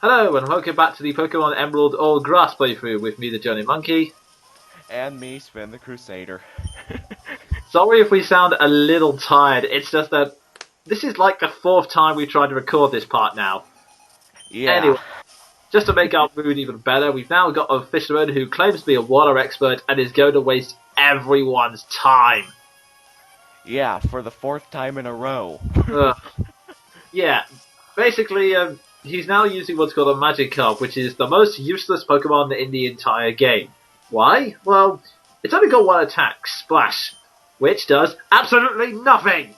Hello and welcome back to the Pokemon Emerald All Grass playthrough with me, the Jonin Monkey. And me, Sven the Crusader. Sorry if we sound a little tired, it's just that this is like the fourth time we've tried to record this part now. Yeah. Anyway, just to make our mood even better, we've now got a fisherman who claims to be a water expert and is going to waste everyone's time. Yeah, for the fourth time in a row. Yeah, basically, he's now using what's called a Magikarp, which is the most useless Pokemon in the entire game. Why? Well, it's only got one attack, Splash, which does absolutely nothing!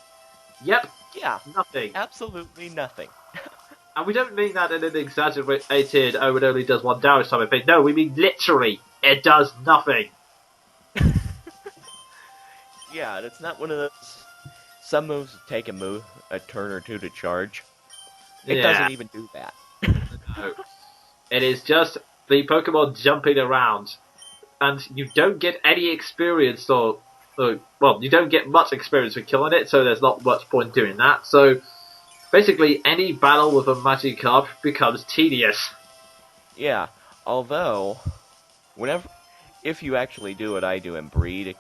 Yep, Yeah, nothing. absolutely nothing. And we don't mean that in an exaggerated, oh, it only does one damage type of thing. No, we mean literally, it does nothing. Yeah, it's not one of those... Some moves take a turn or two to charge. It doesn't even do that. No. It is just the Pokemon jumping around. And you don't get any experience well, you don't get much experience for killing it, so there's not much point doing that. So, basically, any battle with a Magikarp becomes tedious. Yeah, although, if you actually do what I do and breed,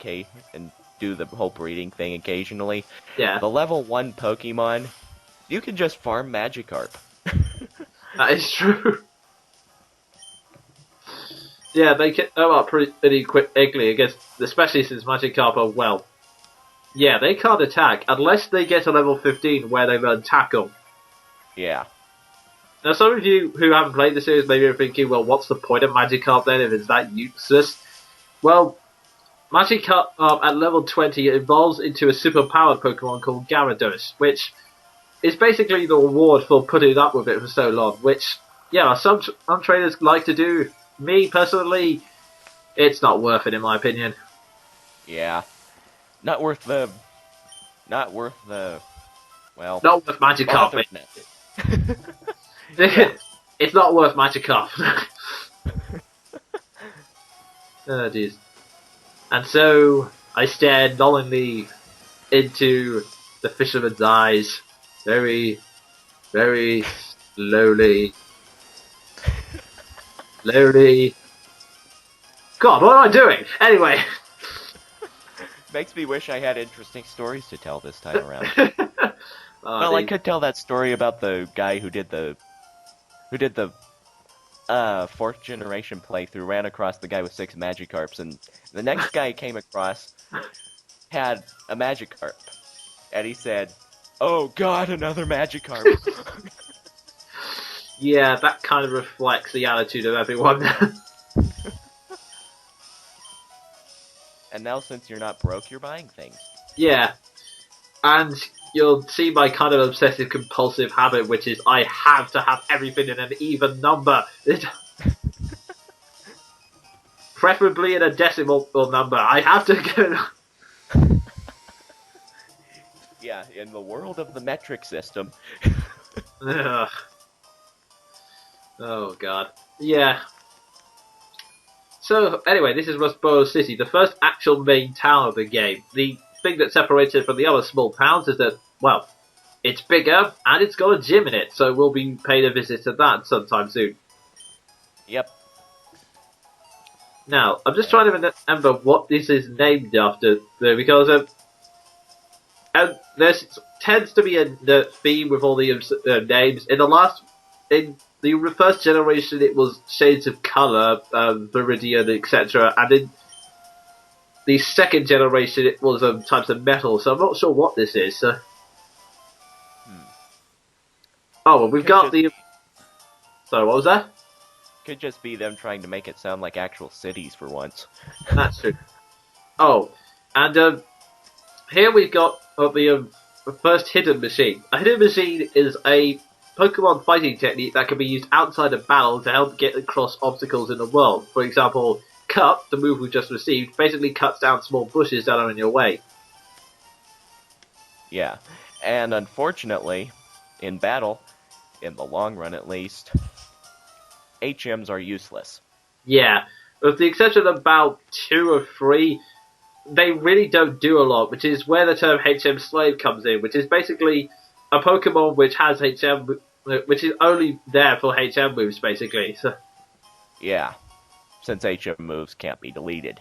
and do the whole breeding thing occasionally, Yeah. the level 1 Pokemon, you can just farm Magikarp. That is true. Yeah, they get up pretty quickly against, especially since Magikarp are, well, yeah, they can't attack unless they get to level 15 where they learn Tackle. Yeah. Now, some of you who haven't played the series maybe are thinking, well, what's the point of Magikarp then if it's that useless? Well, Magikarp at level 20 evolves into a superpowered Pokemon called Gyarados, which is basically the reward for putting up with it for so long, which, yeah, some trainers like to do. Me, personally, it's not worth it in my opinion. Yeah. Not worth the, well... Not worth Magikarp. Yeah. It's not worth Magikarp. Oh, jeez. And so, I stared longingly into the fisherman's eyes, very, very slowly. Slowly. God, what am I doing? Anyway. Makes me wish I had interesting stories to tell this time around. Oh, well, I could tell that story about the guy who did the fourth generation playthrough, ran across the guy with 6 Magikarps, and the next guy he came across had a Magikarp, and he said, "Oh God, another Magikarp." Yeah, that kind of reflects the attitude of everyone. And now, since you're not broke, you're buying things. Yeah, and you'll see my kind of obsessive compulsive habit, which is I have to have everything in an even number. Preferably in a decimal number. I have to get it. Yeah, in the world of the metric system. Ugh. Oh god. Yeah. So, anyway, this is Rustboro City, the first actual main town of the game. The thing that separates it from the other small towns is that, well, it's bigger, and it's got a gym in it, so we'll be paying a visit to that sometime soon. Yep. Now, I'm just trying to remember what this is named after, though, because there tends to be a theme with all the names. In the first generation, it was shades of colour, viridian, etc. And in the second generation, it was types of metal. So I'm not sure what this is. Oh, well, we've got the... Sorry, what was that? Could just be them trying to make it sound like actual cities for once. That's true. Oh, and here we've got the first hidden machine. A hidden machine is a Pokemon fighting technique that can be used outside of battle to help get across obstacles in the world. For example, Cut, the move we just received, basically cuts down small bushes that are in your way. Yeah, and unfortunately, in battle, in the long run at least, HMs are useless. Yeah, with the exception of about 2 or 3, they really don't do a lot, which is where the term HM Slave comes in, which is basically a Pokemon which has HM which is only there for HM moves, basically. So, Yeah, since HM moves can't be deleted.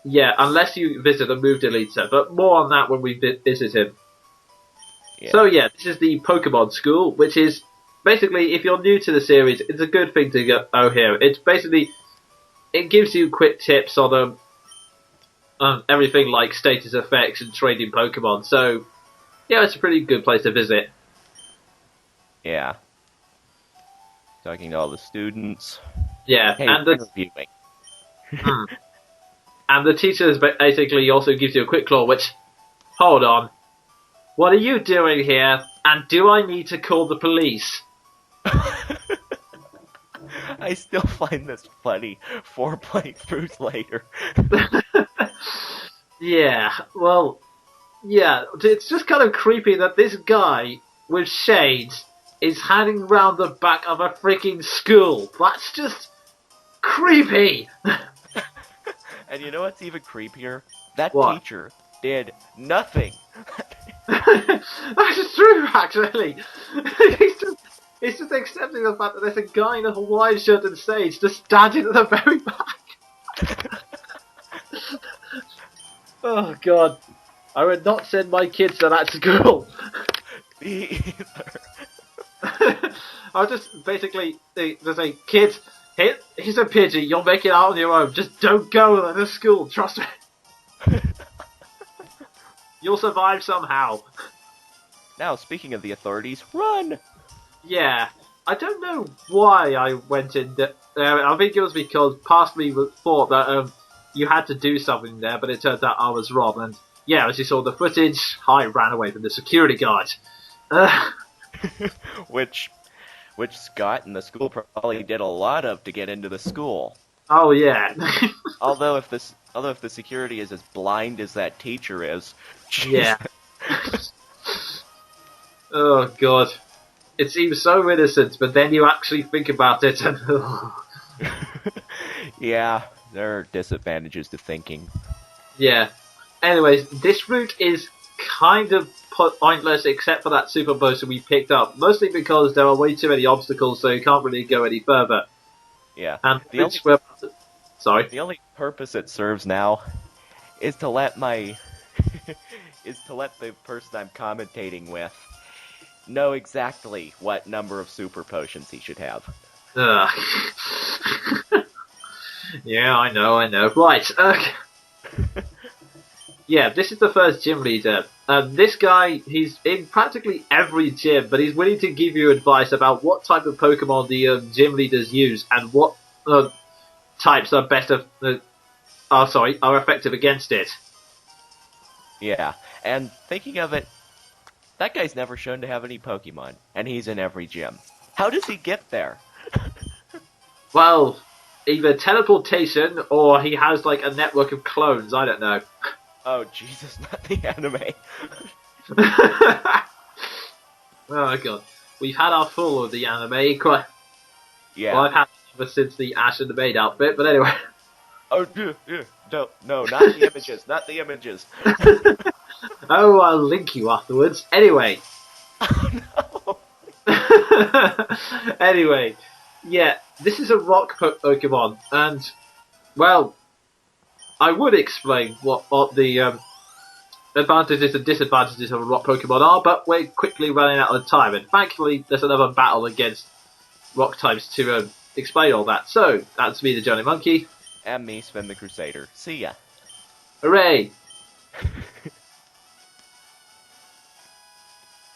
yeah, unless you visit a move deleter, but more on that when we visit him. Yeah. So yeah, this is the Pokemon School, which is basically, if you're new to the series, it's a good thing to go here. It's basically, it gives you quick tips on everything like status effects and trading Pokemon. So yeah, it's a pretty good place to visit. Yeah. Talking to all the students. Yeah, Hey, and we're interviewing. and the teacher basically also gives you a quick claw, which, hold on, what are you doing here? And do I need to call the police? I still find this funny 4 playthroughs later. Yeah, well, yeah, it's just kind of creepy that this guy with shades is hanging round the back of a freaking school. That's just creepy. And you know what's even creepier? That What? teacher did nothing. That's true, actually. He's just accepting the fact that there's a guy in a Hawaiian shirt and stage just standing at the very back. Oh god. I would not send my kids to that school. Me either. I'll just basically say, kids, here's a Pidgey, you'll make it out on your own. Just don't go to the school, trust me. You'll survive somehow. Now, speaking of the authorities, run! Yeah, I don't know why I went in there. I think it was because past me thought that you had to do something there, but it turns out I was wrong. And yeah, as you saw the footage, I ran away from the security guard. Which Scott and the school probably did a lot of to get into the school. Oh yeah. Although if the security is as blind as that teacher is, Yeah. Oh god. It seems so innocent, but then you actually think about it and... Yeah, there are disadvantages to thinking. Yeah. Anyways, this route is kind of pointless except for that super potion we picked up. Mostly because there are way too many obstacles, so you can't really go any further. Yeah. And The only purpose it serves now is to let my is to let the person I'm commentating with know exactly what number of super potions he should have. Ugh. Yeah, I know. Right, yeah, this is the first gym leader. This guy, he's in practically every gym, but he's willing to give you advice about what type of Pokemon the gym leaders use and what types are are effective against it. Yeah, and thinking of it, that guy's never shown to have any Pokemon, and he's in every gym. How does he get there? Well, either teleportation or he has like a network of clones. I don't know. Oh Jesus, not the anime. Oh god, we've had our full of the anime. Quite. Yeah. Well, I've had it ever since the Ash and the Maid outfit, but anyway. Oh, no, not the images, not the images. Oh, I'll link you afterwards. Anyway. Oh, no. Anyway, yeah, this is a rock Pokemon, and, well, I would explain what the advantages and disadvantages of a rock Pokemon are, but we're quickly running out of time, and thankfully there's another battle against rock types to explain all that. So, that's me, the Johnny Monkey. and me, Sven the Crusader. See ya. Hooray!